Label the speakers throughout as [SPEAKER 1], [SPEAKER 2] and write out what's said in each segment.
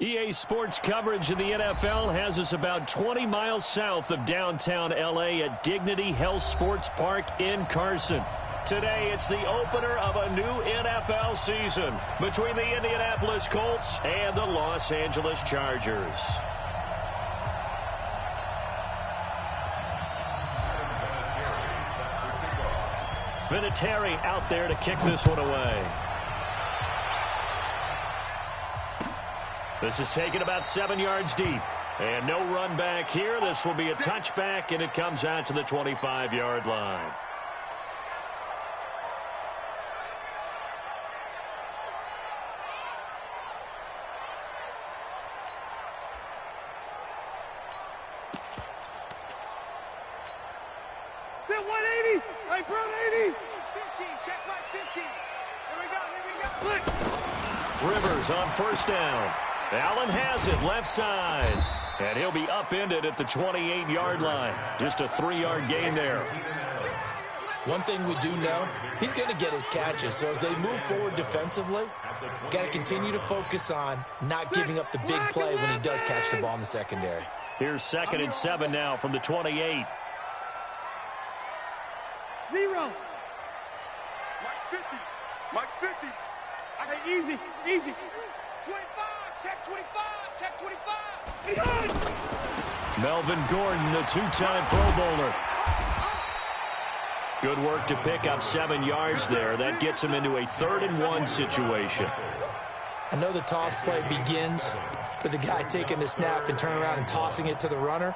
[SPEAKER 1] EA Sports coverage of the NFL has us about 20 miles south of downtown L.A. at Dignity Health Sports Park in Carson. Today, it's the opener of a new NFL season between the Indianapolis Colts and the Los Angeles Chargers. Vinatieri out there to kick this one away. This is taken about 7 yards deep. And no run back here. This will be a touchback, and it comes out to the 25-yard line.
[SPEAKER 2] Set 180. Right, bro, 80. 15. Check right, 15. Here we go.
[SPEAKER 1] Rivers on first down. Allen has it left side. And he'll be upended at the 28-yard line. Just a 3-yard gain there.
[SPEAKER 3] One thing we do know, he's going to get his catches. So as they move forward defensively, got to continue to focus on not giving up the big play when he does catch the ball in the secondary.
[SPEAKER 1] Here's 2nd and 7 now from the 28.
[SPEAKER 2] 0. Mike's 50. Mike's 50. Okay, easy, easy. 25, check 25, check 25.
[SPEAKER 1] Melvin Gordon, the two-time Pro Bowler. Good work to pick up 7 yards there. That gets him into a 3rd and 1 situation.
[SPEAKER 3] I know the toss play begins with the guy taking the snap and turning around and tossing it to the runner.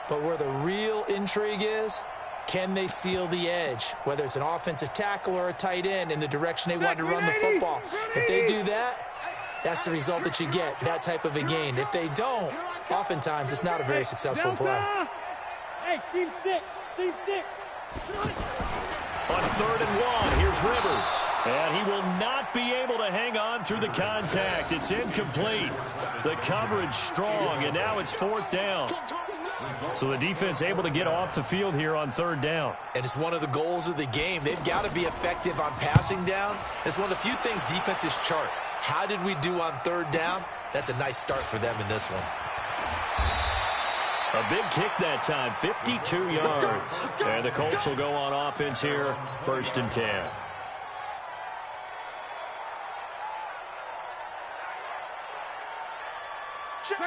[SPEAKER 3] But where the real intrigue is, can they seal the edge, whether it's an offensive tackle or a tight end, in the direction they want to run the football? If they do that, that's the result that you get, that type of a gain. If they don't, oftentimes it's not a very successful play.
[SPEAKER 2] Hey, seam 6, seam 6.
[SPEAKER 1] On 3rd and 1, here's Rivers. And he will not be able to hang on through the contact. It's incomplete. The coverage strong, and now it's 4th down. So the defense able to get off the field here on 3rd down.
[SPEAKER 3] And it's one of the goals of the game. They've got to be effective on passing downs. It's one of the few things defenses chart. How did we do on 3rd down? That's a nice start for them in this one.
[SPEAKER 1] A big kick that time, 52 yards. And the Colts will go on offense here, 1st and 10.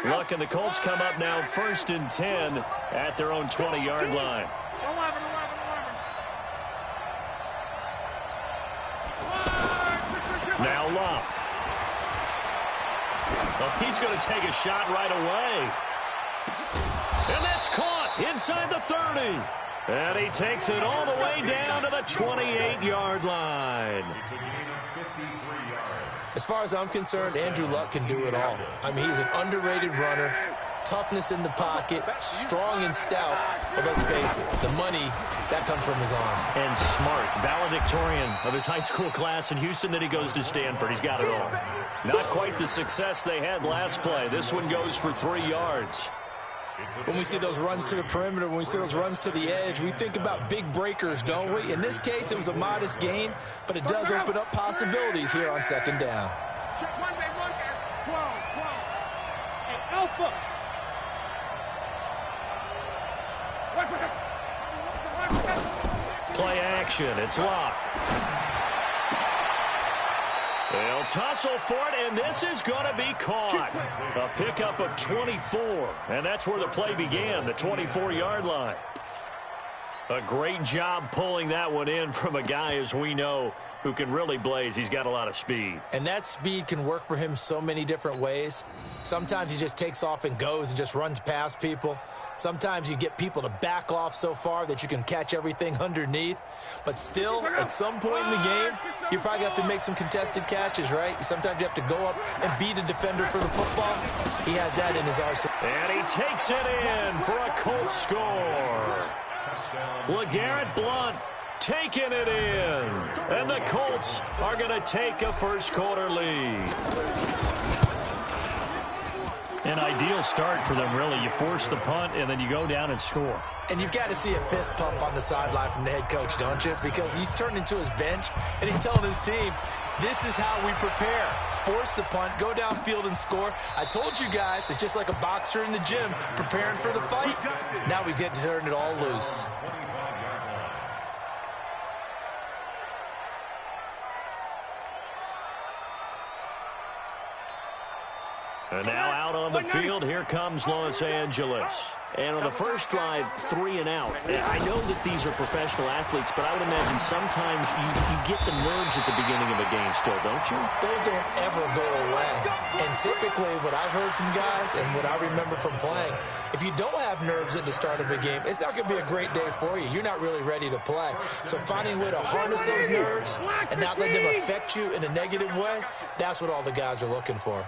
[SPEAKER 1] Luck and the Colts come up now 1st and 10 at their own 20-yard line.
[SPEAKER 2] 11.
[SPEAKER 1] Now Luck. Well, he's going to take a shot right away. And that's caught inside the 30. And he takes it all the way down to the 28-yard line.
[SPEAKER 3] As far as I'm concerned, Andrew Luck can do it all. I mean, he's an underrated runner, toughness in the pocket, strong and stout. But let's face it, the money, that comes from his arm.
[SPEAKER 1] And smart, valedictorian of his high school class in Houston. Then he goes to Stanford. He's got it all. Not quite the success they had last play. This one goes for 3 yards.
[SPEAKER 3] When we see those runs to the perimeter, when we see those runs to the edge, we think about big breakers, don't we? In this case, it was a modest gain, but it does open up possibilities here on 2nd down.
[SPEAKER 2] Check 1, they run there. 12. Hey, Alpha.
[SPEAKER 1] Play action. It's Luck. They'll tussle for it, and this is going to be caught. A pickup of 24, and that's where the play began, the 24-yard line. A great job pulling that one in from a guy, as we know, who can really blaze. He's got a lot of speed.
[SPEAKER 3] And that speed can work for him so many different ways. Sometimes he just takes off and goes and just runs past people. Sometimes you get people to back off so far that you can catch everything underneath. But still, at some point in the game, you probably have to make some contested catches, right? Sometimes you have to go up and beat a defender for the football. He has that in his arsenal.
[SPEAKER 1] And he takes it in for a Colts score. LeGarrette Blount taking it in. And the Colts are going to take a first-quarter lead. An ideal start for them, really. You force the punt, and then you go down and score.
[SPEAKER 3] And you've got to see a fist pump on the sideline from the head coach, don't you? Because he's turned into his bench, and he's telling his team, This is how we prepare. Force the punt, go downfield and score. I told you guys, it's just like a boxer in the gym preparing for the fight. Now we get to turn it all loose.
[SPEAKER 1] And now out on the field, here comes Los Angeles. And on the first drive, 3 and out. I know that these are professional athletes, but I would imagine sometimes you get the nerves at the beginning of a game still, don't you?
[SPEAKER 3] Those don't ever go away. And typically what I've heard from guys and what I remember from playing, if you don't have nerves at the start of a game, it's not going to be a great day for you. You're not really ready to play. So finding a way to harness those nerves and not let them affect you in a negative way, that's what all the guys are looking for.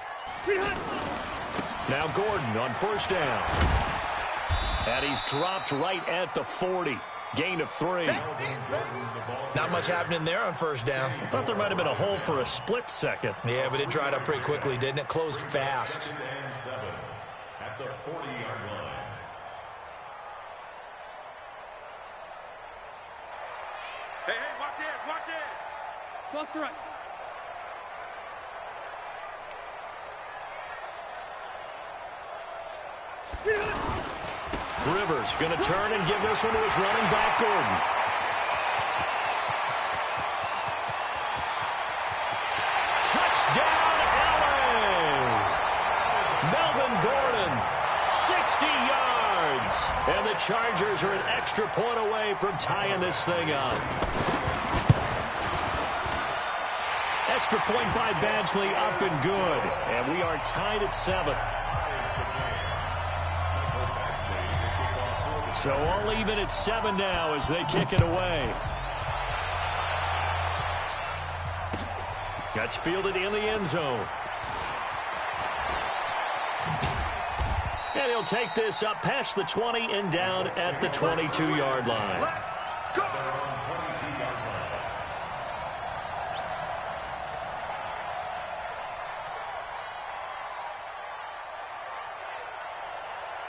[SPEAKER 1] Now Gordon on first down. And he's dropped right at the 40. Gain of 3.
[SPEAKER 3] Not much happening there on first down.
[SPEAKER 1] I thought there might have been a hole for a split second.
[SPEAKER 3] Yeah, but it dried up pretty quickly, didn't it? Closed fast.
[SPEAKER 4] At the 40-yard line.
[SPEAKER 2] Hey, watch it, watch it. Left to right.
[SPEAKER 1] Rivers going to turn and give this one to his running back, Gordon. Touchdown, LA! Melvin Gordon, 60 yards. And the Chargers are an extra point away from tying this thing up. Extra point by Badgley, up and good. And we are tied at 7. So all even at 7 now as they kick it away. That's fielded in the end zone. And he'll take this up past the 20 and down at the 22-yard line.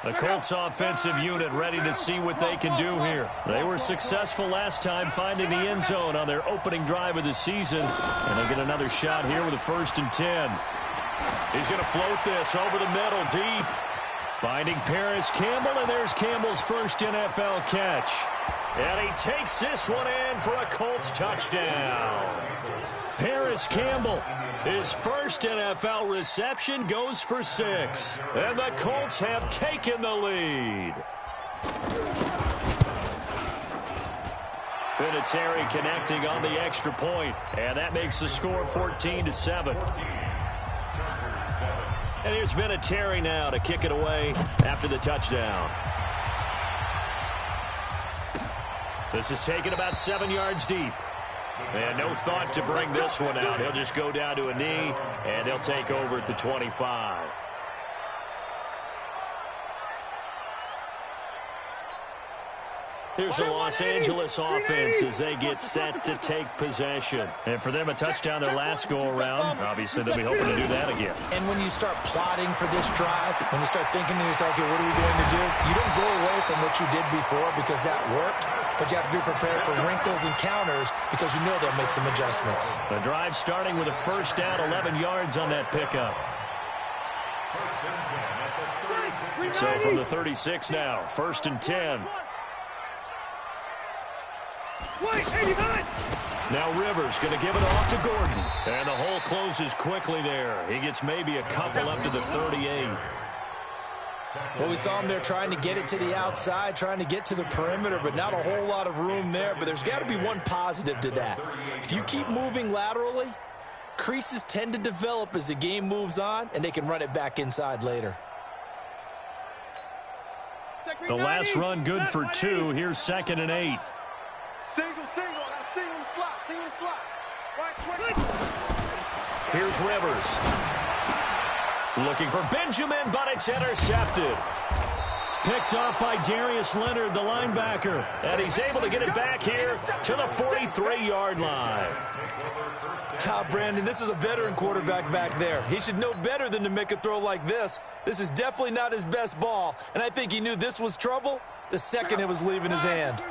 [SPEAKER 1] The Colts offensive unit ready to see what they can do here. They were successful last time finding the end zone on their opening drive of the season. And they get another shot here with a 1st and 10. He's going to float this over the middle deep. Finding Paris Campbell, and there's Campbell's first NFL catch. And he takes this one in for a Colts touchdown. Paris Campbell, his first NFL reception, goes for 6. And the Colts have taken the lead. Vinatieri connecting on the extra point, and that makes the score 14-7. And here's Vinatieri now to kick it away after the touchdown. This is taken about 7 yards deep. And no thought to bring this one out. He'll just go down to a knee, and they'll take over at the 25. Here's the Los Angeles offense as they get set to take possession. And for them, a touchdown their last go-around. Obviously, they'll be hoping to do that again.
[SPEAKER 3] And when you start plotting for this drive, when you start thinking to yourself, okay, what are we going to do? You don't go away from what you did before because that worked, but you have to be prepared for wrinkles and counters because you know they'll make some adjustments.
[SPEAKER 1] The drive starting with a first down, 11 yards on that pickup. So from the 36 now, 1st and 10. Now Rivers going to give it off to Gordon. And the hole closes quickly there. He gets maybe a couple up to the 38.
[SPEAKER 3] Well, we saw him there trying to get it to the outside, trying to get to the perimeter, but not a whole lot of room there. But there's got to be one positive to that. If you keep moving laterally, creases tend to develop as the game moves on, and they can run it back inside later.
[SPEAKER 1] The last run good for 2. Here's 2nd and 8.
[SPEAKER 2] Single, single slot. Right.
[SPEAKER 1] Here's Rivers. Looking for Benjamin, but it's intercepted. Picked off by Darius Leonard, the linebacker. And he's able to get it back here to the 43-yard line.
[SPEAKER 3] Brandon, this is a veteran quarterback back there. He should know better than to make a throw like this. This is definitely not his best ball. And I think he knew this was trouble the second it was leaving his hand.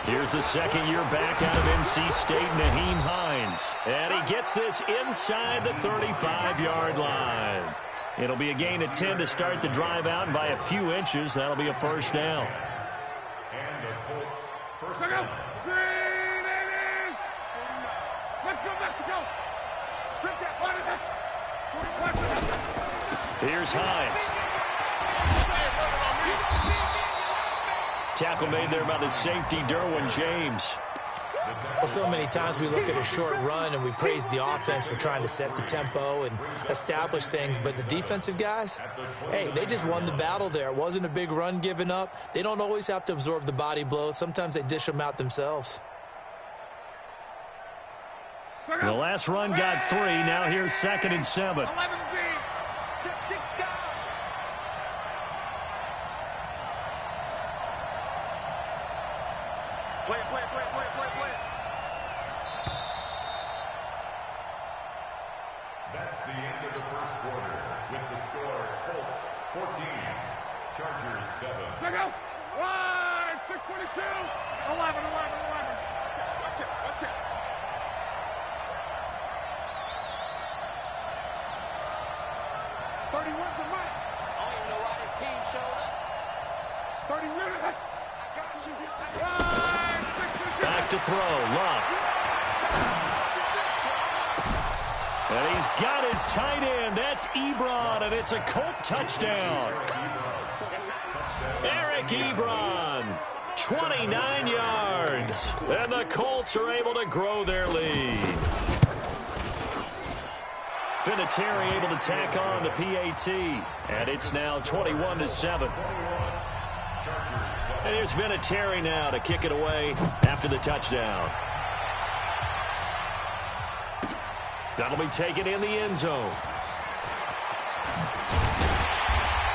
[SPEAKER 1] Here's the second year back out of NC State, Naheem Hines. And he gets this inside the 35-yard line. It'll be a gain of 10 to start the drive out, and by a few inches, that'll be a first down.
[SPEAKER 4] And the Colts first down.
[SPEAKER 2] Let's go, Mexico! Strip that one.
[SPEAKER 1] Here's Hines. Tackle made there by the safety, Derwin James.
[SPEAKER 3] Well, so many times we look at a short run and we praise the offense for trying to set the tempo and establish things, but the defensive guys, hey, they just won the battle there. It wasn't a big run given up. They don't always have to absorb the body blows. Sometimes they dish them out themselves.
[SPEAKER 1] The last run got 3. Now here's 2nd and 7.
[SPEAKER 4] That's the end of the first quarter. With the score, Colts 14, Chargers 7.
[SPEAKER 2] Check out! Right! 6:22! 11. Watch it. 31's the mic. I don't even know why this team showed up. 30 minutes. I got you. Right! 6:22.
[SPEAKER 1] Back to throw. Love. And he's got his tight end. That's Ebron, and it's a Colt touchdown. Eric Ebron, 29 yards. And the Colts are able to grow their lead. Vinatieri able to tack on the PAT. And it's now 21-7. And here's Vinatieri now to kick it away after the touchdown. That'll be taken in the end zone.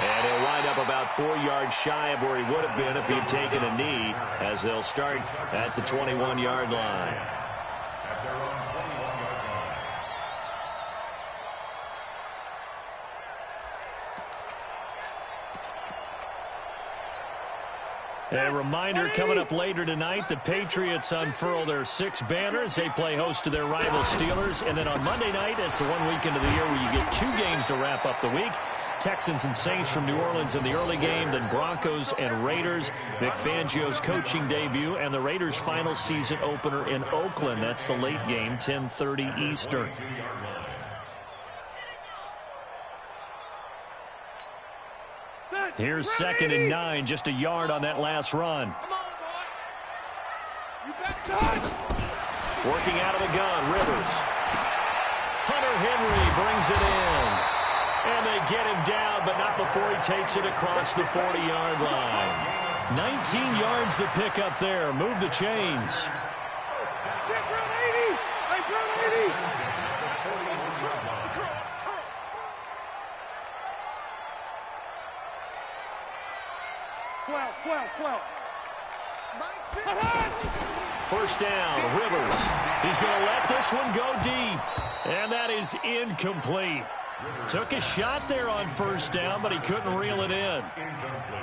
[SPEAKER 1] And he'll wind up about 4 yards shy of where he would have been if he had taken a knee, as they'll start at the 21-yard line.
[SPEAKER 4] At their own 21-yard line.
[SPEAKER 1] A reminder coming up later tonight, the Patriots unfurl their 6 banners. They play host to their rival Steelers. And then on Monday night, it's the one weekend of the year where you get 2 games to wrap up the week. Texans and Saints from New Orleans in the early game, then Broncos and Raiders. Vic Fangio's coaching debut and the Raiders' final season opener in Oakland. That's the late game, 10:30 Eastern. Here's 2nd and 9, just a yard on that last run. Working out of the gun, Rivers. Hunter Henry brings it in. And they get him down, but not before he takes it across the 40-yard line. 19 yards to pick up there. Move the chains. First down, Rivers. He's going to let this one go deep. And that is incomplete. Took a shot there on first down, but he couldn't reel it in.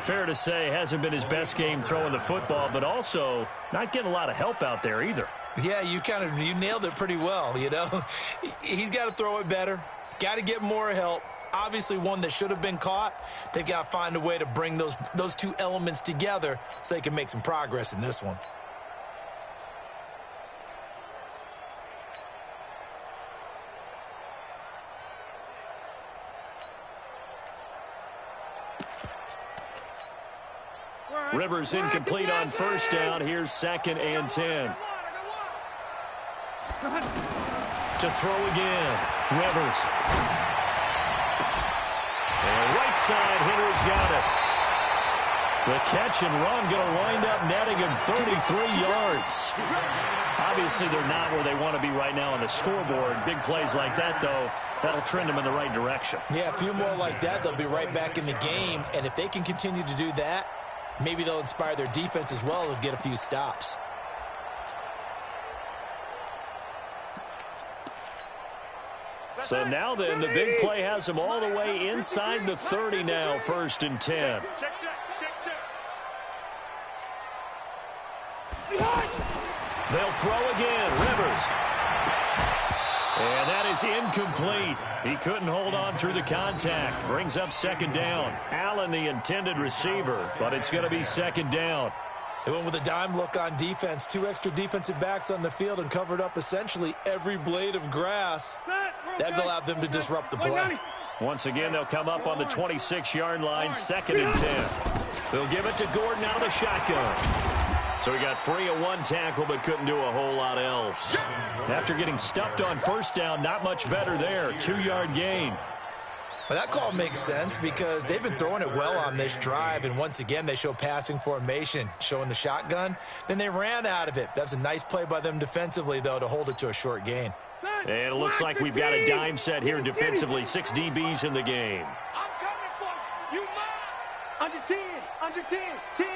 [SPEAKER 1] Fair to say, hasn't been his best game throwing the football, but also not getting a lot of help out there either.
[SPEAKER 3] Yeah, you nailed it pretty well, you know. He's got to throw it better. Got to get more help. Obviously one that should have been caught. They've got to find a way to bring those 2 elements together so they can make some progress in this one.
[SPEAKER 1] Rivers incomplete on first down. Here's 2nd and 10. To throw again. Rivers. And right side, Henry's got it. The catch and run going to wind up netting him 33 yards. Obviously, they're not where they want to be right now on the scoreboard. Big plays like that, though, that'll trend them in the right direction.
[SPEAKER 3] Yeah, a few more like that, they'll be right back in the game. And if they can continue to do that, maybe they'll inspire their defense as well and get a few stops.
[SPEAKER 1] So now then, the big play has them all the way inside the 30 now, 1st and 10. They'll throw again. Rivers. And that is incomplete. He couldn't hold on through the contact. Brings up second down. Allen, the intended receiver, but it's going to be second down.
[SPEAKER 3] They went with a dime look on defense. 2 extra defensive backs on the field and covered up essentially every blade of grass. That allowed them to disrupt the play.
[SPEAKER 1] Once again, they'll come up on the 26-yard line, 2nd and 10. They'll give it to Gordon out of the shotgun. So he got free of 1 tackle, but couldn't do a whole lot else. After getting stuffed on first down, not much better there. 2-yard gain.
[SPEAKER 3] Well, that call makes sense because they've been throwing it well on this drive, and once again, they show passing formation, showing the shotgun. Then they ran out of it. That's a nice play by them defensively, though, to hold it to a short gain.
[SPEAKER 1] And it looks like we've got a dime set here defensively. 6 DBs in the game.
[SPEAKER 2] I'm coming for you. You mine. Under 10. Under 10. 10.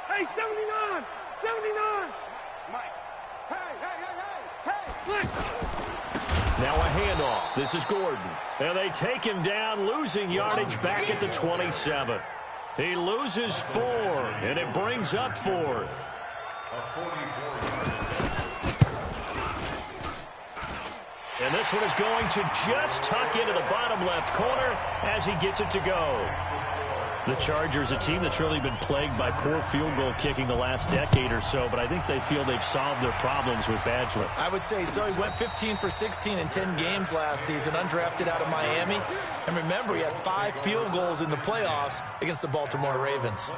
[SPEAKER 2] Hey, 79. 79. Mike. Hey.
[SPEAKER 1] Now a handoff. This is Gordon. And they take him down, losing yardage back at the 27. He loses 4, and it brings up 4th. And this one is going to just tuck into the bottom left corner as he gets it to go. The Chargers, a team that's really been plagued by poor field goal kicking the last decade or so, but I think they feel they've solved their problems with Badgley.
[SPEAKER 3] I would say so. He went 15 for 16 in 10 games last season, undrafted out of Miami. And remember, he had 5 field goals in the playoffs against the Baltimore Ravens.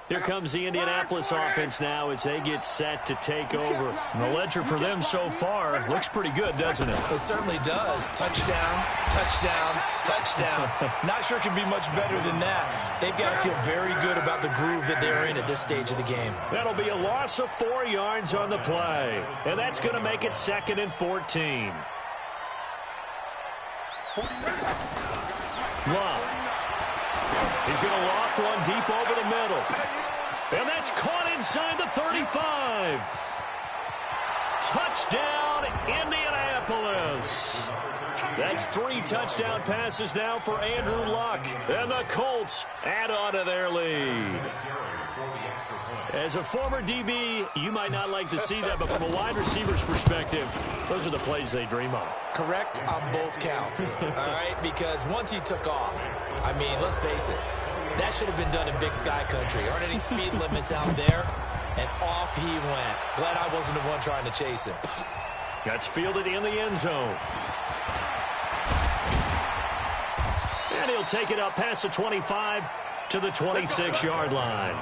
[SPEAKER 1] Here comes the Indianapolis offense now as they get set to take over. And the ledger for them so far looks pretty good, doesn't it?
[SPEAKER 3] It certainly does. Touchdown, touchdown, touchdown. Not sure it can be much better than that. They've got to feel very good about the groove that they're in at this stage of the game.
[SPEAKER 1] That'll be a loss of 4 yards on the play. And that's going to make it 2nd and 14. Love. He's going to loft one deep over the middle. And that's caught inside the 35. Touchdown, Indianapolis. That's 3 touchdown passes now for Andrew Luck. And the Colts add on to their lead. As a former DB, you might not like to see that, but from a wide receiver's perspective, those are the plays they dream of.
[SPEAKER 3] Correct on both counts, all right? Because once he took off, I mean, let's face it, that should have been done in Big Sky Country. Aren't any speed limits out there? And off he went. Glad I wasn't the one trying to chase him.
[SPEAKER 1] Gets fielded in the end zone. And he'll take it up past the 25 to the 26-yard line.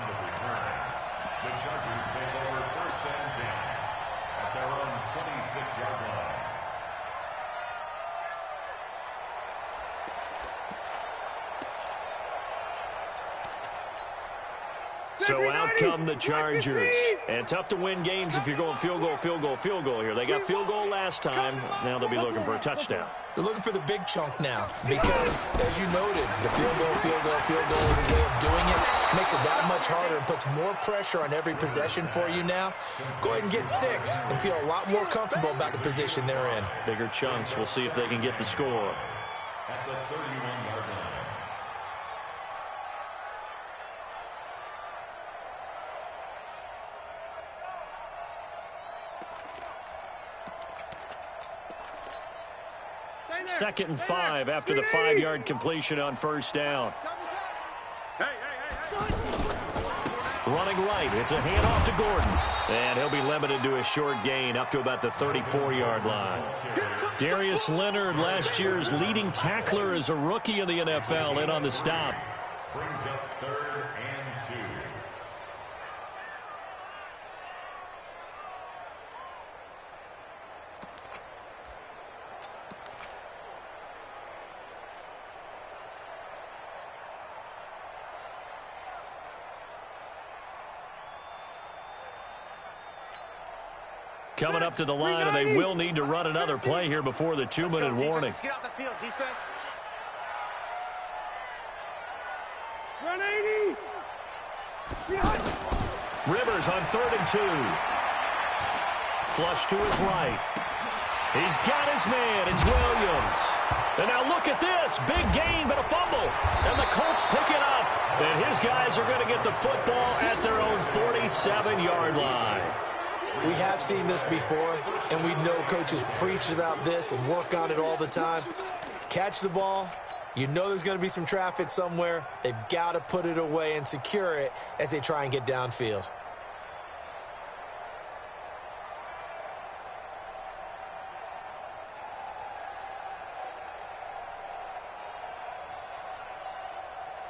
[SPEAKER 4] The Chargers take over 1st and 10 at their own 26-yard line.
[SPEAKER 1] So out come the Chargers. And tough to win games if you're going field goal, field goal, field goal here. They got field goal last time. Now they'll be looking for a touchdown.
[SPEAKER 3] They're looking for the big chunk now because, as you noted, the field goal way of doing it makes it that much harder and puts more pressure on every possession for you now. Go ahead and get 6 and feel a lot more comfortable about the position they're in.
[SPEAKER 1] Bigger chunks. We'll see if they can get the score.
[SPEAKER 4] At the 31-yard line.
[SPEAKER 1] Second and 5 after the 5-yard completion on first down. Running right. It's a handoff to Gordon. And he'll be limited to a short gain up to about the 34-yard line. Darius Leonard, last year's leading tackler as a rookie in the NFL, in on the stop.
[SPEAKER 4] Brings up 3rd and 2.
[SPEAKER 1] coming up to the line, and they will need to run another play here before the 2-minute warning.
[SPEAKER 2] Get off the field, defense.
[SPEAKER 5] Run 80.
[SPEAKER 1] Rivers on 3rd and 2. Flush to his right. He's got his man. It's Williams. And now look at this. Big gain, but a fumble. And the Colts pick it up. And his guys are going to get the football at their own 47-yard line.
[SPEAKER 3] We have seen this before, and we know coaches preach about this and work on it all the time. Catch the ball. You know there's going to be some traffic somewhere. They've got to put it away and secure it as they try and get downfield.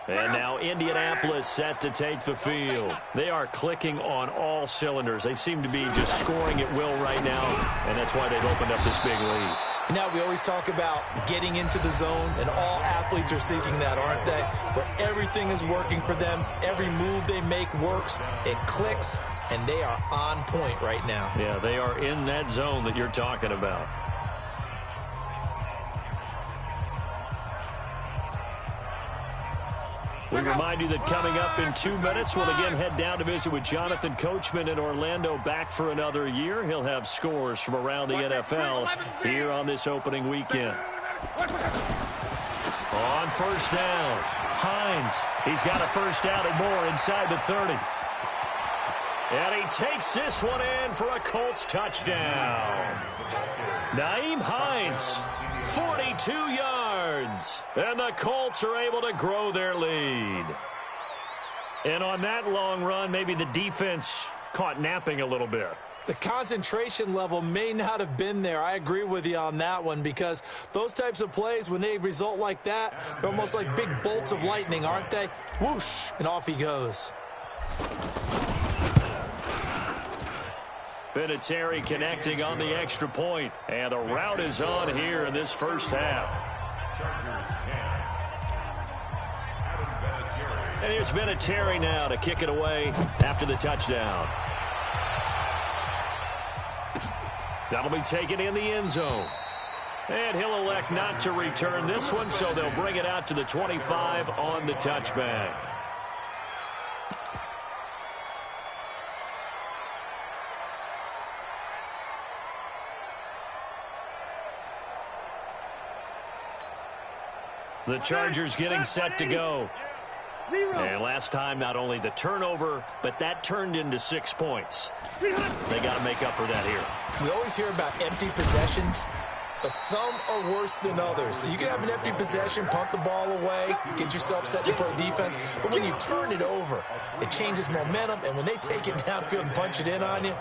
[SPEAKER 1] And now Indianapolis set to take the field. They are clicking on all cylinders. They seem to be just scoring at will right now, and that's why they've opened up this big lead.
[SPEAKER 3] Now, we always talk about getting into the zone, and all athletes are seeking that, aren't they? Where everything is working for them. Every move they make works. It clicks, and they are on point right now.
[SPEAKER 1] Yeah, they are in that zone that you're talking about. We remind you that coming up in 2 minutes, we'll again head down to visit with Jonathan Coachman in Orlando, back for another year. He'll have scores from around the NFL here on this opening weekend. On 1st down, Hines. He's got a 1st down and more inside the 30. And he takes this one in for a Colts touchdown. Nyheim Hines, 42 yards. And the Colts are able to grow their lead. And on that long run, maybe the defense caught napping a little bit.
[SPEAKER 3] The concentration level may not have been there. I agree with you on that one, because those types of plays, when they result like that, they're almost like big bolts of lightning, aren't they? Whoosh, and off he goes.
[SPEAKER 1] Vinatieri connecting on the extra point. And the route is on here in this first half. And here's Vinatieri now to kick it away after the touchdown. That'll be taken in the end zone. And he'll elect not to return this one, so they'll bring it out to the 25 on the touchback. The Chargers getting set to go. And last time, not only the turnover, but that turned into 6 points. They got to make up for that here.
[SPEAKER 3] We always hear about empty possessions, but some are worse than others. So you can have an empty possession, punt the ball away, get yourself set to play defense. But when you turn it over, it changes momentum. And when they take it downfield and punch it in on you,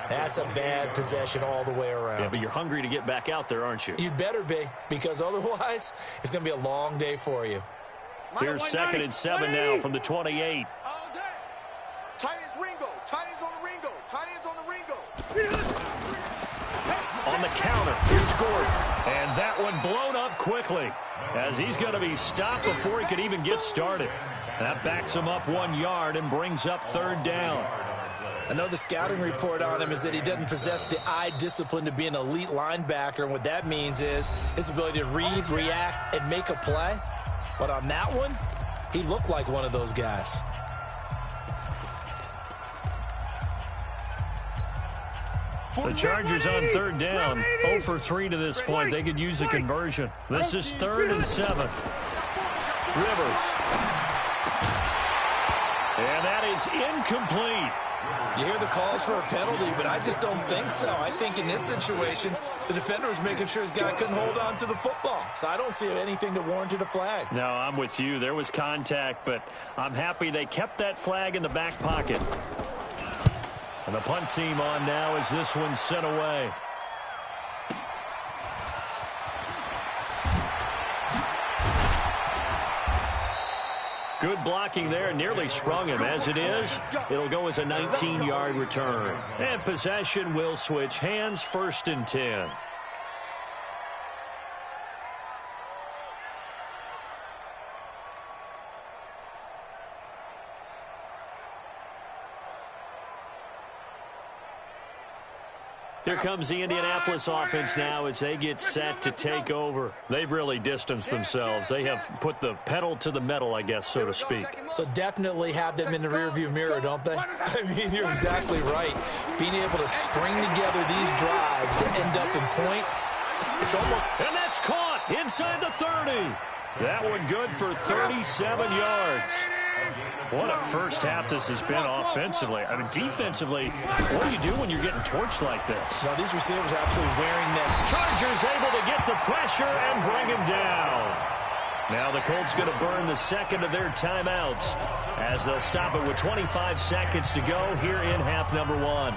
[SPEAKER 3] that's a bad possession all the way around.
[SPEAKER 1] Yeah, but you're hungry to get back out there, aren't you?
[SPEAKER 3] You'd better be, because otherwise it's going to be a long day for you.
[SPEAKER 1] Here's 2nd and 7 now from the 28.
[SPEAKER 2] All day. Tight ends Ringo. Tight ends on the Ringo. Tight ends on the Ringo.
[SPEAKER 1] On the counter, here's Gordon. And that one blown up quickly, as he's going to be stopped before he could even get started. That backs him up 1 yard and brings up 3rd down.
[SPEAKER 3] I know the scouting report on him is that he doesn't possess the eye discipline to be an elite linebacker, and what that means is his ability to read, react, and make a play. But on that one, he looked like one of those guys.
[SPEAKER 1] The Chargers on 3rd down, 0 for 3 to this point. They could use a conversion. This is 3rd and 7. Rivers. And that is incomplete.
[SPEAKER 3] You hear the calls for a penalty, but I just don't think so. I think in this situation, the defender was making sure his guy couldn't hold on to the football. So I don't see anything to warrant a flag.
[SPEAKER 1] No, I'm with you. There was contact, but I'm happy they kept that flag in the back pocket. And the punt team on now as this one's sent away. Good blocking there, nearly sprung him. As it is, it'll go as a 19-yard return. And possession will switch hands, 1st and 10. Here comes the Indianapolis offense now as they get set to take over. They've really distanced themselves. They have put the pedal to the metal, I guess, so to speak.
[SPEAKER 3] So definitely have them in the rearview mirror, don't they? I mean, you're exactly right. Being able to string together these drives that end up in points, it's almost...
[SPEAKER 1] And that's caught inside the 30. That one good for 37 yards. What a first half this has been offensively. I mean, defensively, what do you do when you're getting torched like this?
[SPEAKER 3] Now, these receivers are absolutely wearing them.
[SPEAKER 1] Chargers able to get the pressure and bring him down. Now the Colts going to burn the second of their timeouts as they'll stop it with 25 seconds to go here in half number 1.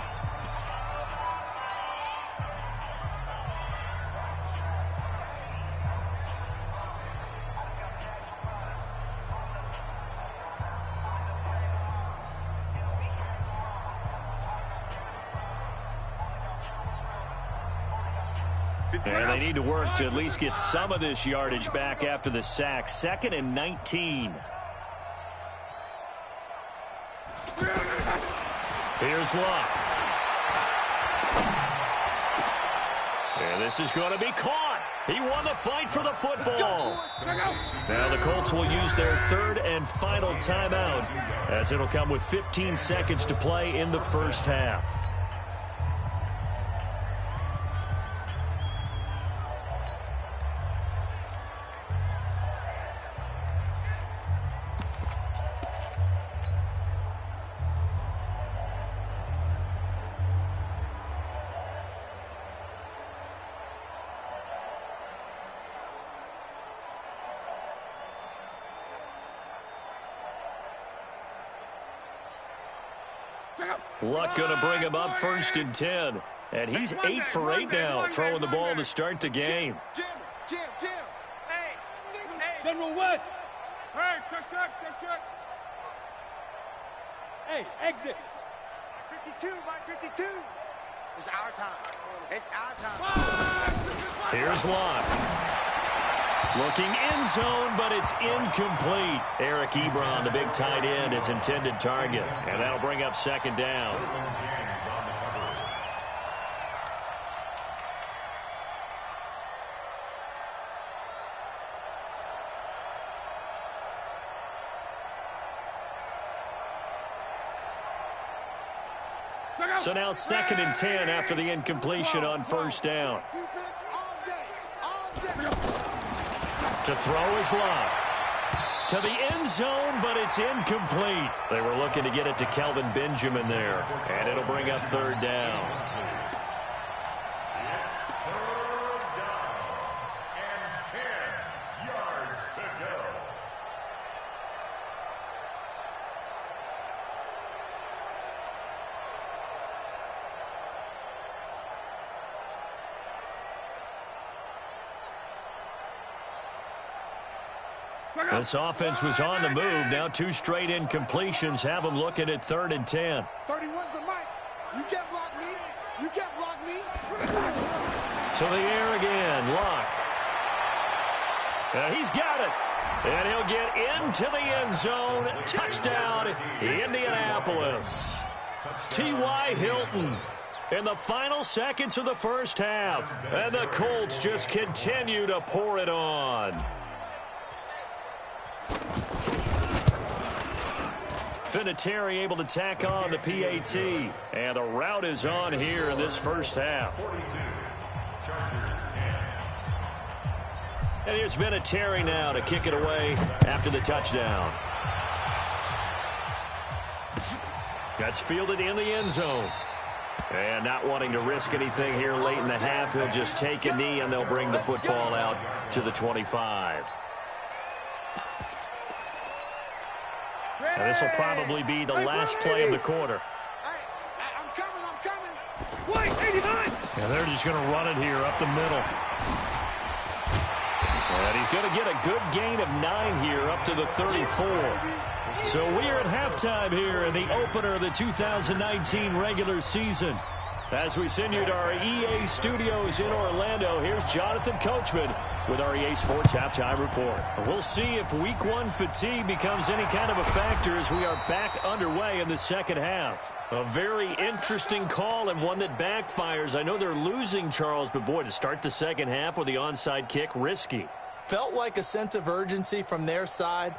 [SPEAKER 1] And they need to work to at least get some of this yardage back after the sack. 2nd and 19. Here's Luck. And this is going to be caught. He won the fight for the football. Now the Colts will use their 3rd and final timeout as it'll come with 15 seconds to play in the first half. Luck going to bring him up 1st and 10. And he's 8 for 8 now, throwing the ball to start the game.
[SPEAKER 2] Jim. Hey.
[SPEAKER 5] General West. Hey, check. Hey, exit.
[SPEAKER 2] 52, by 52. It's our time.
[SPEAKER 1] Here's Luck. Looking end zone, but it's incomplete. Eric Ebron, the big tight end, his intended target. And that'll bring up 2nd down. So now 2nd and 10 after the incompletion on 1st down. To throw is Luck. To the end zone, but it's incomplete. They were looking to get it to Kelvin Benjamin there. And it'll bring up 3rd down.
[SPEAKER 4] And 10 yards to go.
[SPEAKER 1] This offense was on the move. Now 2 straight incompletions have them looking at 3rd and 10.
[SPEAKER 2] 31's the mic. You can't block me. You can't block me.
[SPEAKER 1] To the air again. Luck. He's got it. And he'll get into the end zone. Touchdown, Indianapolis. T.Y. Hilton in the final seconds of the first half. And the Colts just continue to pour it on. Vinatieri able to tack on the PAT. And the route is on here in this first half. And here's Vinatieri now to kick it away after the touchdown. That's fielded in the end zone. And not wanting to risk anything here late in the half, he'll just take a knee and they'll bring the football out to the 25. And this will probably be the last play of the quarter.
[SPEAKER 2] Hey, I'm coming.
[SPEAKER 5] Wait, 89.
[SPEAKER 1] And they're just going to run it here up the middle. And he's going to get a good gain of 9 here up to the 34. So we are at halftime here in the opener of the 2019 regular season. As we send you to our EA studios in Orlando, here's Jonathan Coachman with our EA Sports Halftime Report. We'll see if Week 1 fatigue becomes any kind of a factor as we are back underway in the second half. A very interesting call and one that backfires. I know they're losing, Charles, but boy, to start the second half with the onside kick, risky.
[SPEAKER 3] Felt like a sense of urgency from their side,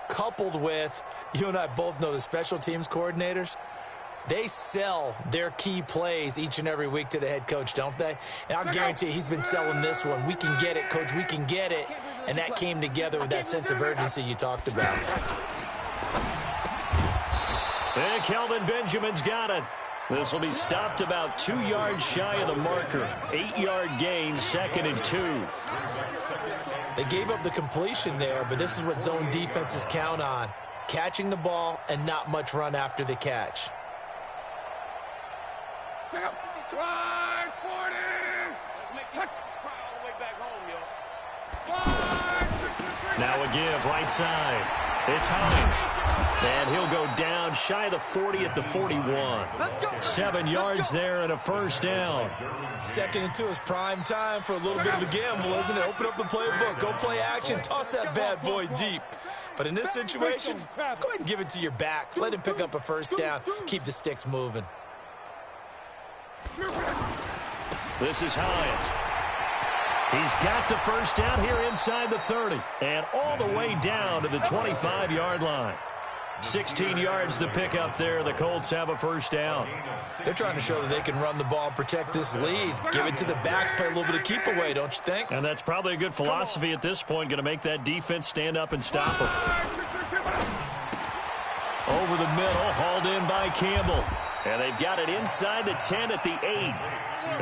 [SPEAKER 3] coupled with, you and I both know the special teams coordinators. They sell their key plays each and every week to the head coach, don't they? And I'll guarantee he's been selling this one. We can get it, Coach. We can get it. And that came together with that sense of urgency you talked about.
[SPEAKER 1] And Kelvin Benjamin's got it. This will be stopped about 2 yards shy of the marker. 8-yard gain, 2nd and 2.
[SPEAKER 3] They gave up the completion there, but this is what zone defenses count on. Catching the ball and not much run after the catch.
[SPEAKER 5] Try 40. Let's make these cry all the way back home, yo.
[SPEAKER 1] Now a give right side. It's Hines. And he'll go down shy of the 40 at the 41. 7 yards there and a first down.
[SPEAKER 3] 2nd and 2 is prime time for a little bit of a gamble, isn't it? Open up the playbook, go play action, toss that bad boy deep. But in this situation, go ahead and give it to your back. Let him pick up a first down. Keep the sticks moving.
[SPEAKER 1] This is Hines. He's got the first down here inside the 30 and all the way down to the 25-yard line. 16 yards the pickup there. The Colts have a first down.
[SPEAKER 3] They're trying to show that they can run the ball and protect this lead. Give it to the backs, play a little bit of keep away, don't you think?
[SPEAKER 1] And that's probably a good philosophy at this point. Going to make that defense stand up and stop them. Over the middle, hauled in by Campbell. And they've got it inside the 10 at the 8.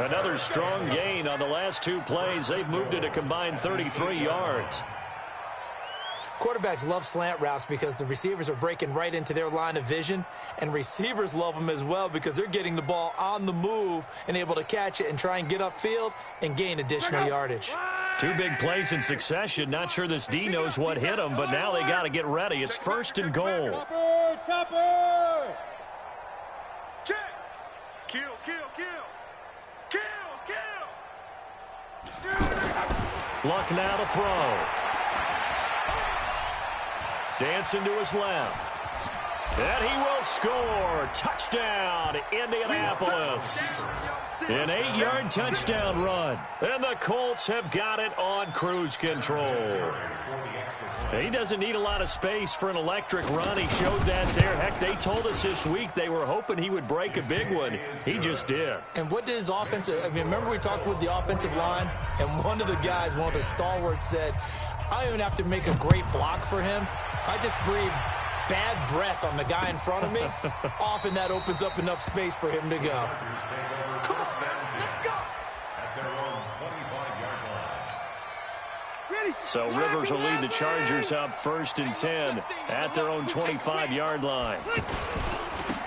[SPEAKER 1] Another strong gain on the last 2 plays. They've moved it a combined 33 yards.
[SPEAKER 3] Quarterbacks love slant routes because the receivers are breaking right into their line of vision, and receivers love them as well because they're getting the ball on the move and able to catch it and try and get upfield and gain additional yardage.
[SPEAKER 1] 2 big plays in succession. Not sure this D knows what hit them, but now they got to get ready. It's 1st and goal.
[SPEAKER 5] Topper!
[SPEAKER 2] Check. Kill, kill, kill. Kill, kill.
[SPEAKER 1] Luck now to throw. Dancing to his left. And he will score. Touchdown, Indianapolis. An 8-yard touchdown run. And the Colts have got it on cruise control. He doesn't need a lot of space for an electric run. He showed that there. Heck, they told us this week they were hoping he would break a big one. He just did.
[SPEAKER 3] And what did his offensive, remember we talked with the offensive line, and one of the guys, one of the stalwarts said, I don't even have to make a great block for him. I just breathe bad breath on the guy in front of me. Often that opens up enough space for him to go.
[SPEAKER 1] So Rivers will lead the Chargers up 1st and 10 at their own 25-yard line.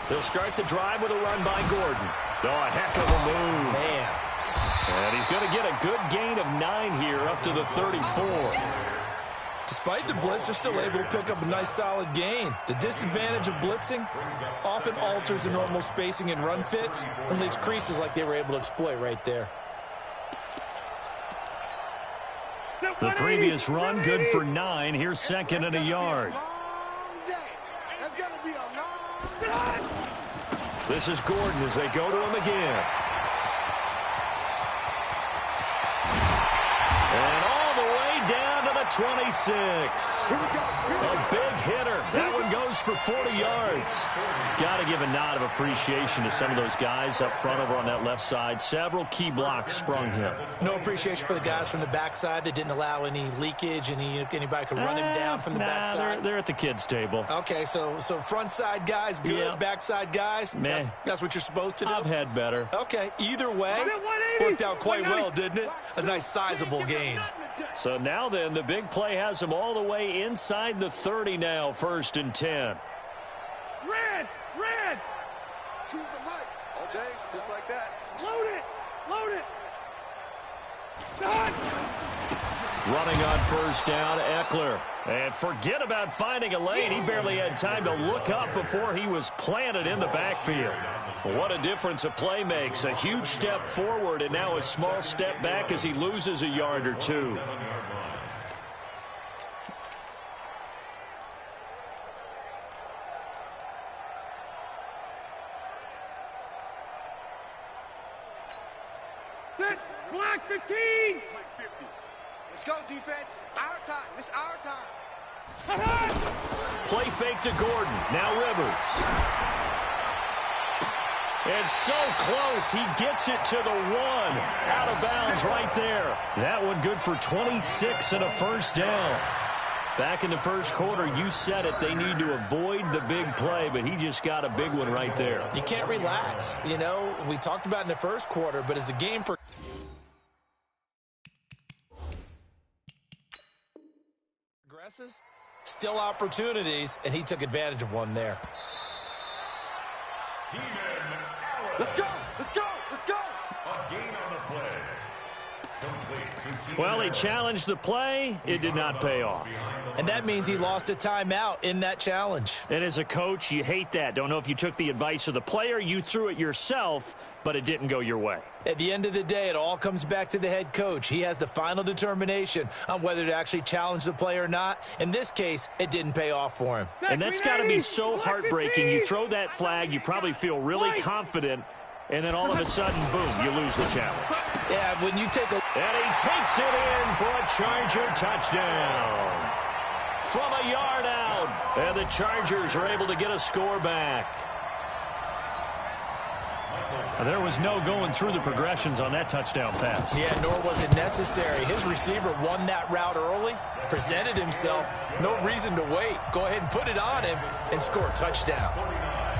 [SPEAKER 1] They'll start the drive with a run by Gordon. Oh, a heck of a move.
[SPEAKER 3] Man.
[SPEAKER 1] And he's going to get a good gain of 9 here up to the 34.
[SPEAKER 3] Despite the blitz, they're still able to pick up a nice solid gain. The disadvantage of blitzing often alters the normal spacing and run fits and leaves creases like they were able to exploit right there.
[SPEAKER 1] The previous run, good for 9. Here's 2nd and a yard. This is Gordon as they go to him again. And all the way down to the 26. A big hitter. That one goes for 40 yards. Got to give a nod of appreciation to some of those guys up front over on that left side. Several key blocks sprung him.
[SPEAKER 3] No appreciation for the guys from the backside that didn't allow any leakage, anybody could run him down from the backside.
[SPEAKER 1] They're at the kids' table.
[SPEAKER 3] Okay, so front side guys, good.
[SPEAKER 1] Yeah.
[SPEAKER 3] Backside guys,
[SPEAKER 1] meh.
[SPEAKER 3] That's what you're supposed to do?
[SPEAKER 1] I've had better.
[SPEAKER 3] Okay, either way, worked out quite well, didn't it? A nice sizable gain.
[SPEAKER 1] So now then, the big play has him all the way inside the 30 now, 1st and 10.
[SPEAKER 5] Red! Red!
[SPEAKER 2] Choose the mic all day, just like that.
[SPEAKER 5] Load it! Load it! Done!
[SPEAKER 1] Running on first down, Eckler. And forget about finding a lane. He barely had time to look up before he was planted in the backfield. What a difference a play makes. A huge step forward and now a small step back as he loses a yard or two.
[SPEAKER 5] Block 15!
[SPEAKER 2] Let's go, defense. Our time. It's our time.
[SPEAKER 1] Play fake to Gordon. Now Rivers. It's so close. He gets it to the 1. Out of bounds right there. That one good for 26 and a first down. Back in the first quarter, you said it. They need to avoid the big play, but he just got a big one right there.
[SPEAKER 3] You can't relax. You know, we talked about in the first quarter, but as the game progresses, still opportunities, and he took advantage of one there.
[SPEAKER 2] Let's go. Let's go. Let's go.
[SPEAKER 4] A gain on the play.
[SPEAKER 1] Well, he challenged the play. It did not pay off.
[SPEAKER 3] And that means he lost a timeout in that challenge.
[SPEAKER 1] And as a coach, you hate that. Don't know if you took the advice of the player, you threw it yourself, but it didn't go your way.
[SPEAKER 3] At the end of the day, it all comes back to the head coach. He has the final determination on whether to actually challenge the play or not. In this case, it didn't pay off for him.
[SPEAKER 1] And that's got to be so heartbreaking. You throw that flag, you probably feel really confident, and then all of a sudden, boom, you lose the challenge.
[SPEAKER 3] Yeah, when you take a...
[SPEAKER 1] And he takes it in for a Charger touchdown. From a yard out. And the Chargers are able to get a score back. There was no going through the progressions on that touchdown pass.
[SPEAKER 3] Yeah, nor was it necessary. His receiver won that route early, presented himself. No reason to wait. Go ahead and put it on him and score a touchdown.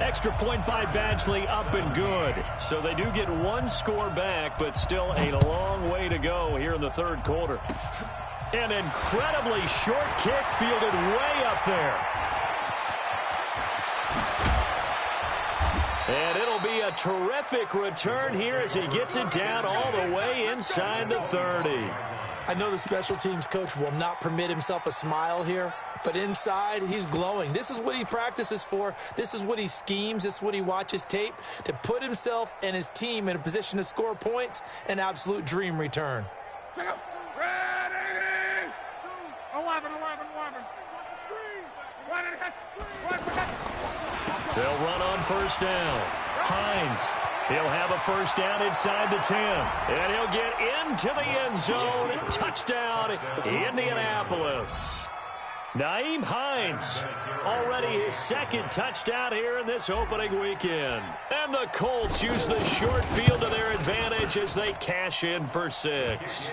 [SPEAKER 1] Extra point by Badgley, up and good. So they do get one score back, but still a long way to go here in the third quarter. An incredibly short kick fielded way up there. And it'll be a terrific return here as he gets it down all the way inside the 30.
[SPEAKER 3] I know the special teams coach will not permit himself a smile here, but inside, he's glowing. This is what he practices for. This is what he schemes. This is what he watches tape to put himself and his team in a position to score points. An absolute dream return.
[SPEAKER 5] Ready! 11.
[SPEAKER 1] They'll run on first down. Hines, he'll have a first down inside the 10. And he'll get into the end zone. Touchdown, Indianapolis. Nyheim Hines, already his second touchdown here in this opening weekend. And the Colts use the short field to their advantage as they cash in for 6.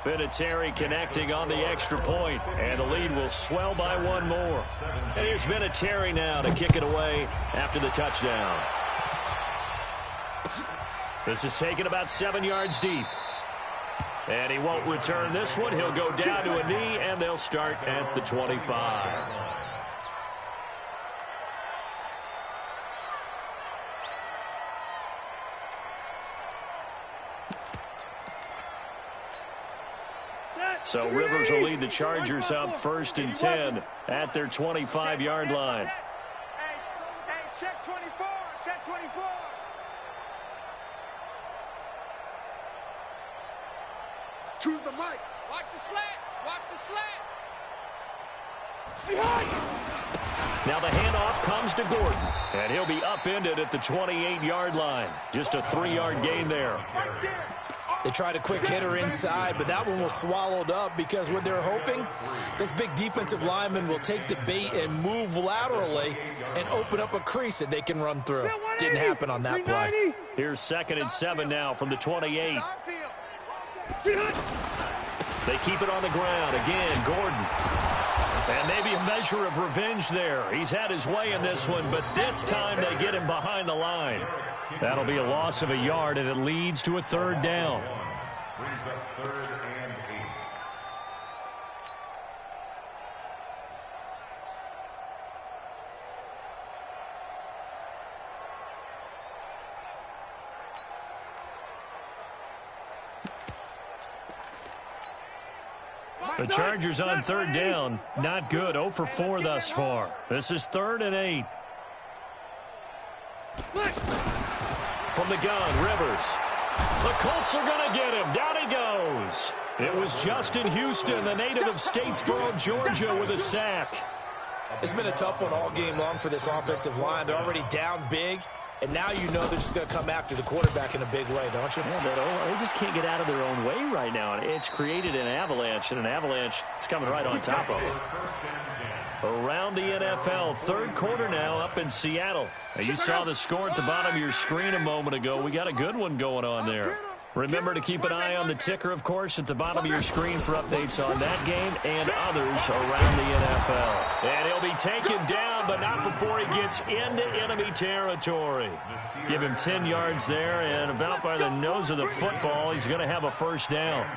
[SPEAKER 1] Vinatieri connecting on the extra point, and the lead will swell by one more. And here's Vinatieri now to kick it away after the touchdown. This is taken about 7 yards deep. And he won't return this one. He'll go down to a knee, and they'll start at the 25. So Rivers will lead the Chargers up 1st and 10 at their 25-yard line.
[SPEAKER 2] Hey, check 24. Check 24. Choose the mic.
[SPEAKER 5] Watch the slants. Watch the slant.
[SPEAKER 1] Now the handoff comes to Gordon, and he'll be upended at the 28-yard line. Just a 3-yard gain there.
[SPEAKER 2] Right there.
[SPEAKER 3] They tried a quick hitter inside, but that one was swallowed up because what they're hoping, those big defensive linemen will take the bait and move laterally and open up a crease that they can run through. Didn't happen on that play.
[SPEAKER 1] Here's 2nd and 7 now from the 28. They keep it on the ground. Again, Gordon. And maybe a measure of revenge there. He's had his way in this one, but this time they get him behind the line. That'll be a loss of a yard, and it leads to a 3rd down.
[SPEAKER 4] Brings up 3rd and 8.
[SPEAKER 1] The Chargers on third down. Not good. 0 for 4 thus far. This is 3rd and 8. From the gun, Rivers. The Colts are going to get him. Down he goes. It was Justin Houston, the native of Statesboro, Georgia, with a sack.
[SPEAKER 3] It's been a tough one all game long for this offensive line. They're already down big, and now you know they're just going to come after the quarterback in a big way, don't you?
[SPEAKER 1] Yeah, but they just can't get out of their own way right now. It's created an avalanche, and an avalanche is coming right on top of it. Around the NFL, third quarter now up in Seattle. Now, you saw the score at the bottom of your screen a moment ago. We got a good one going on there. Remember to keep an eye on the ticker, of course, at the bottom of your screen for updates on that game and others around the NFL. And he'll be taken down, but not before he gets into enemy territory. Give him 10 yards there, and about by the nose of the football, he's going to have a first down.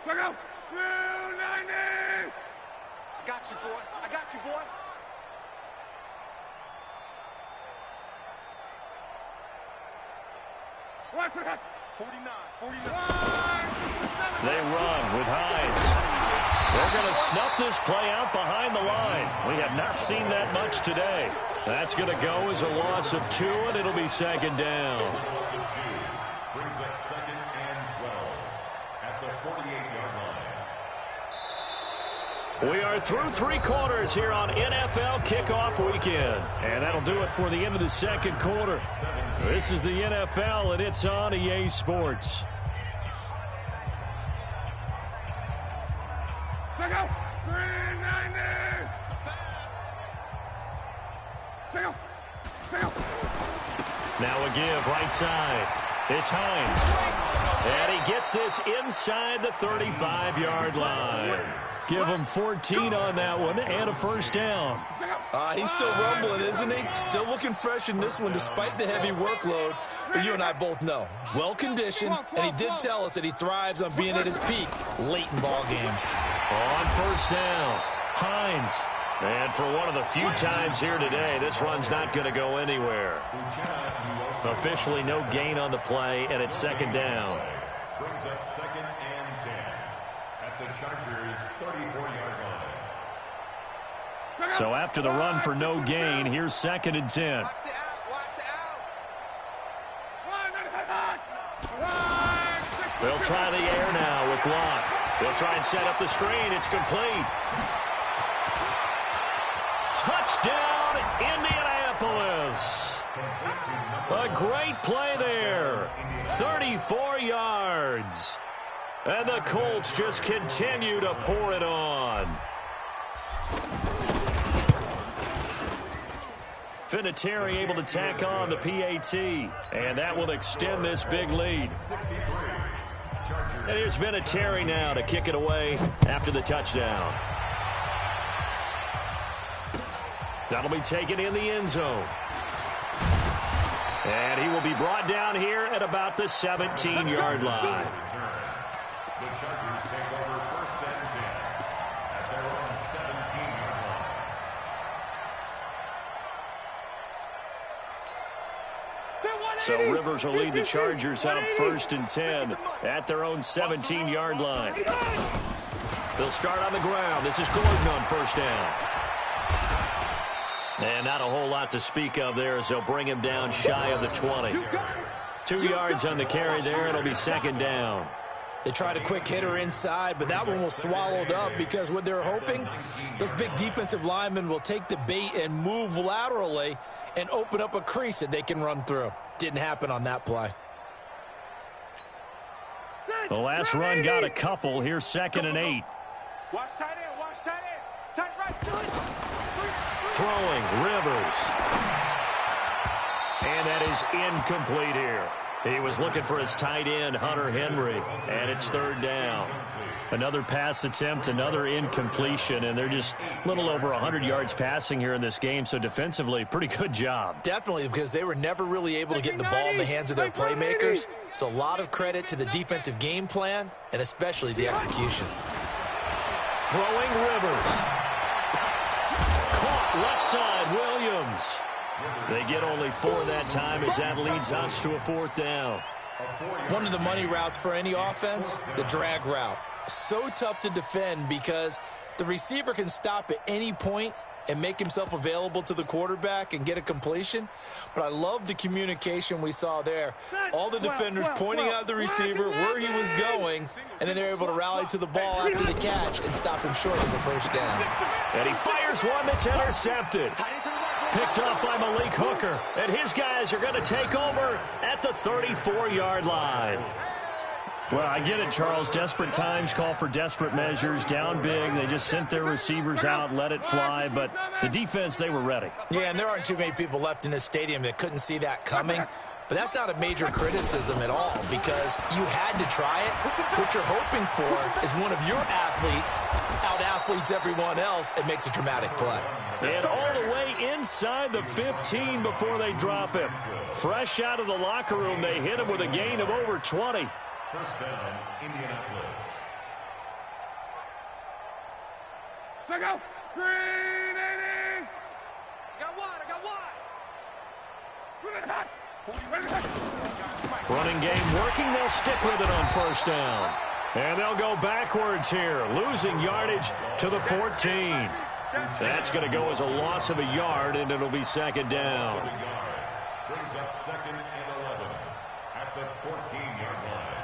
[SPEAKER 5] Check out. 290.
[SPEAKER 2] I got you, boy. I got you, boy.
[SPEAKER 5] Right for that.
[SPEAKER 2] 49.
[SPEAKER 1] They run with Hines. They're going to snuff this play out behind the line. We have not seen that much today. That's going to go as a loss of 2, and it'll be second down.
[SPEAKER 4] Brings up 2nd and 12 at the 48-yard line.
[SPEAKER 1] We are through 3 quarters here on NFL Kickoff Weekend. And that'll do it for the end of the second quarter. This is the NFL, and it's on EA Sports.
[SPEAKER 5] Check out. 390. Check out. Check out.
[SPEAKER 1] Now a give right side. It's Hines. And he gets this inside the 35-yard line. Give him 14 on that one and a first down.
[SPEAKER 3] He's still rumbling, isn't he? Still looking fresh in this one despite the heavy workload. But you and I both know, well-conditioned, and he did tell us that he thrives on being at his peak late in ball games.
[SPEAKER 1] On first down, Hines. And for one of the few times here today, this run's not going to go anywhere. Officially no gain on the play, and it's second down.
[SPEAKER 4] Brings up 2nd and 10 at the Chargers' 34-yard line.
[SPEAKER 1] So after the run for no gain, here's 2nd and 10.
[SPEAKER 2] Watch the out. Watch the out.
[SPEAKER 1] They'll try the air now with Locke. They'll try and set up the screen. It's complete. Touchdown, Indianapolis. A great play there. 34 yards. And the Colts just continue to pour it on. Vinatieri able to tack on the PAT. And that will extend this big lead. And here's Vinatieri now to kick it away after the touchdown. That'll be taken in the end zone. And he will be brought down here at about the 17-yard line.
[SPEAKER 4] The Chargers take over 1st and 10 at their own 17-yard line.
[SPEAKER 1] So Rivers will lead the Chargers out 1st and 10 at their own 17-yard line. They'll start on the ground. This is Gordon on first down. And not a whole lot to speak of there as they'll bring him down shy of the 20. 2 yards on the carry there. It'll be second down.
[SPEAKER 3] They tried a quick hitter inside, but that one was swallowed up because what they're hoping, those big defensive linemen will take the bait and move laterally and open up a crease that they can run through. Didn't happen on that play.
[SPEAKER 1] The last run got a couple. Here's 2nd and 8.
[SPEAKER 2] Watch tight end. Watch tight end. Tight right.
[SPEAKER 1] Throwing, Rivers. And that is incomplete here. He was looking for his tight end, Hunter Henry, and it's third down. Another pass attempt, another incompletion, and they're just a little over 100 yards passing here in this game, so defensively, pretty good job.
[SPEAKER 3] Definitely, because they were never really able to get the ball in the hands of their playmakers, so a lot of credit to the defensive game plan, and especially the execution.
[SPEAKER 1] Throwing Rivers. Caught left side, Williams. They get only 4 that time as that leads us to a 4th down.
[SPEAKER 3] One of the money routes for any offense, the drag route. So tough to defend because the receiver can stop at any point and make himself available to the quarterback and get a completion. But I love the communication we saw there. All the defenders pointing out the receiver where he was going, and then they're able to rally to the ball after the catch and stop him short of the first down.
[SPEAKER 1] And he fires one that's intercepted. Picked off by Malik Hooker. And his guys are going to take over at the 34-yard line. Well, I get it, Charles. Desperate times call for desperate measures. Down big. They just sent their receivers out, let it fly. But the defense, they were ready.
[SPEAKER 3] Yeah, and there aren't too many people left in this stadium that couldn't see that coming. But that's not a major criticism at all because you had to try it. What you're hoping for is one of your athletes out-athletes everyone else and makes a dramatic play.
[SPEAKER 1] And all the way inside the 15 before they drop him. Fresh out of the locker room, they hit him with a gain of over 20.
[SPEAKER 4] First down, Indianapolis.
[SPEAKER 5] Check out. Green 80.
[SPEAKER 2] I got wide.
[SPEAKER 1] Running game working. They'll stick with it on first down. And they'll go backwards here, losing yardage to the 14. That's going to go as a loss of a yard, and it'll be 2nd down.
[SPEAKER 4] Brings up 2nd and 11 at the 14-yard line.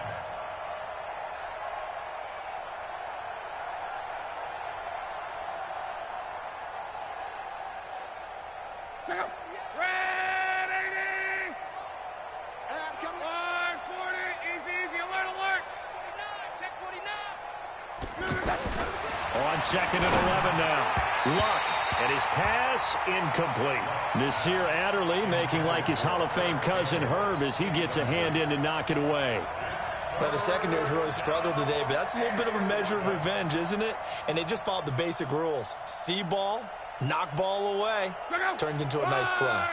[SPEAKER 5] Check out. Red 80.
[SPEAKER 2] I'm coming.
[SPEAKER 5] 540. Easy. Alert.
[SPEAKER 2] 49. Check 49.
[SPEAKER 1] On 2nd and 11 now. Luck, and his pass incomplete. Nasir Adderley making like his Hall of Fame cousin Herb as he gets a hand in to knock it away.
[SPEAKER 3] Well, the secondary's really struggled today, but that's a little bit of a measure of revenge, isn't it? And they just followed the basic rules. See ball, knock ball away. Turns into a nice play.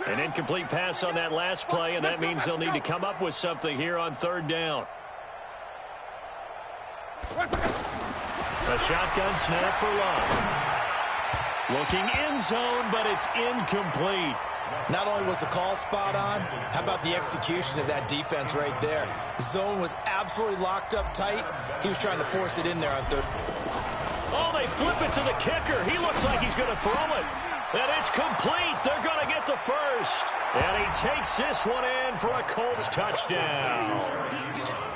[SPEAKER 1] An incomplete pass on that last play, and that means they'll need to come up with something here on 3rd down. A shotgun snap for Love. Looking end zone, but it's incomplete.
[SPEAKER 3] Not only was the call spot on, how about the execution of that defense right there? Zone was absolutely locked up tight. He was trying to force it in there on 3rd.
[SPEAKER 1] Oh, they flip it to the kicker. He looks like he's going to throw it. And it's complete. They're going to get the first. And he takes this one in for a Colts touchdown.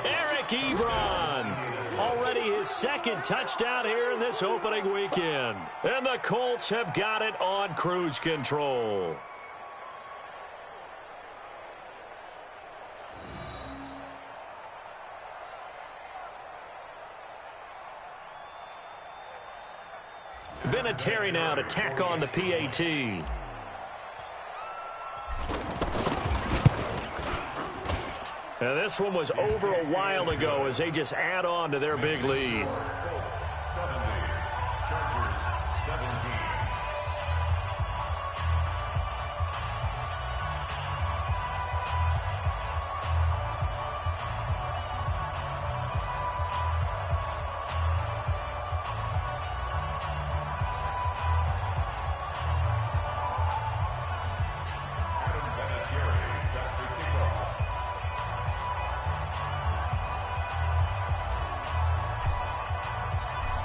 [SPEAKER 1] Eric Ebron. Already his 2nd touchdown here in this opening weekend. And the Colts have got it on cruise control. Vinatieri now to tack on the PAT. Now this one was over a while ago as they just add on to their big lead.
[SPEAKER 4] 70, Chargers 17.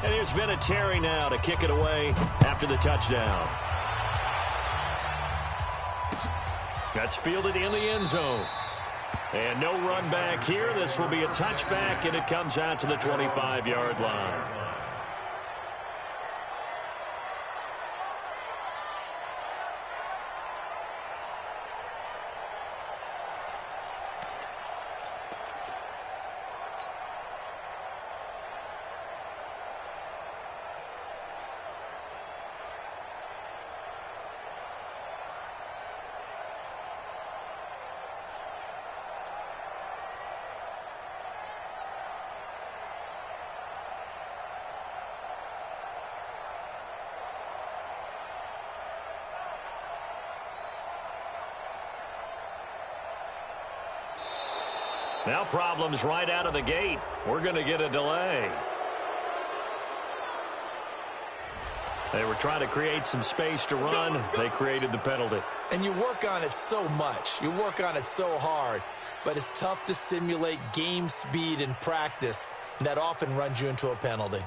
[SPEAKER 1] And here's Vinatieri now to kick it away after the touchdown. That's fielded in the end zone. And no run back here. This will be a touchback, and it comes out to the 25-yard line. Now problems right out of the gate. We're going to get a delay. They were trying to create some space to run. They created the penalty.
[SPEAKER 3] And you work on it so much. You work on it so hard. But it's tough to simulate game speed in practice. And that often runs you into a penalty.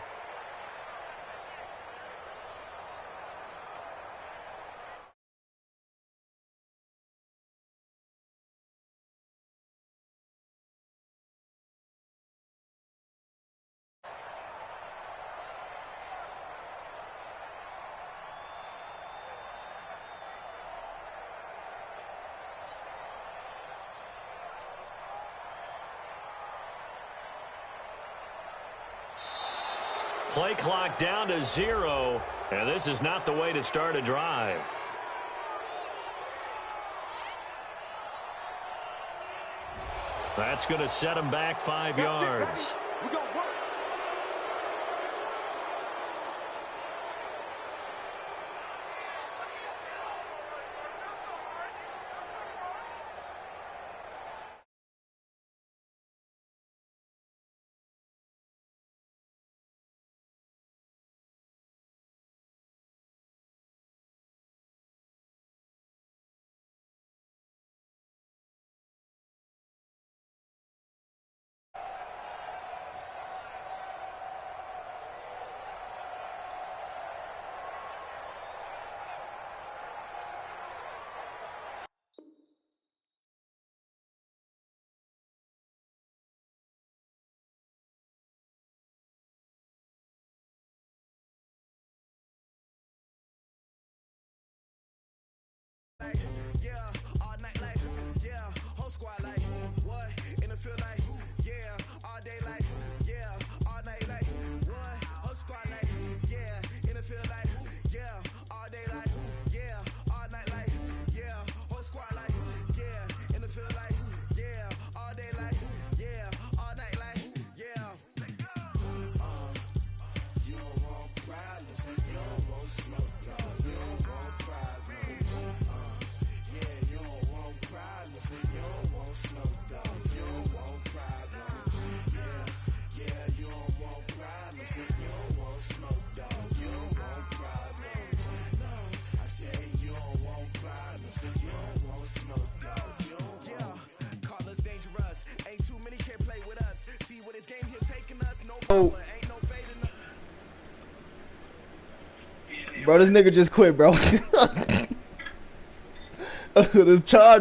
[SPEAKER 1] Play clock down to 0, and this is not the way to start a drive. That's going to set him back 5 yards.
[SPEAKER 2] We're going to work.
[SPEAKER 6] Yeah, all night like, yeah, whole squad like, what, in the field like, yeah, all day like, yeah, all night like, what, whole squad like, yeah, in the field like, yeah, all day like, yeah, all night like, yeah, whole squad like, yeah, in the field like, yeah, all day like, yeah, all night like, yeah. You don't want problems, you don't want smoke, no, you don't want problems. Yeah, you don't want problems. You don't want smoke, dog. You don't want problems. Yeah, you don't want problems. You don't want smoke, dog. You don't want problems. No, I say you don't want problems. You don't want smoke, dog. You don't want. Call us dangerous. Ain't too many can play with us. See what this game here taking us. No power, ain't no fading up.
[SPEAKER 7] Bro, this nigga just quit, bro. The charge.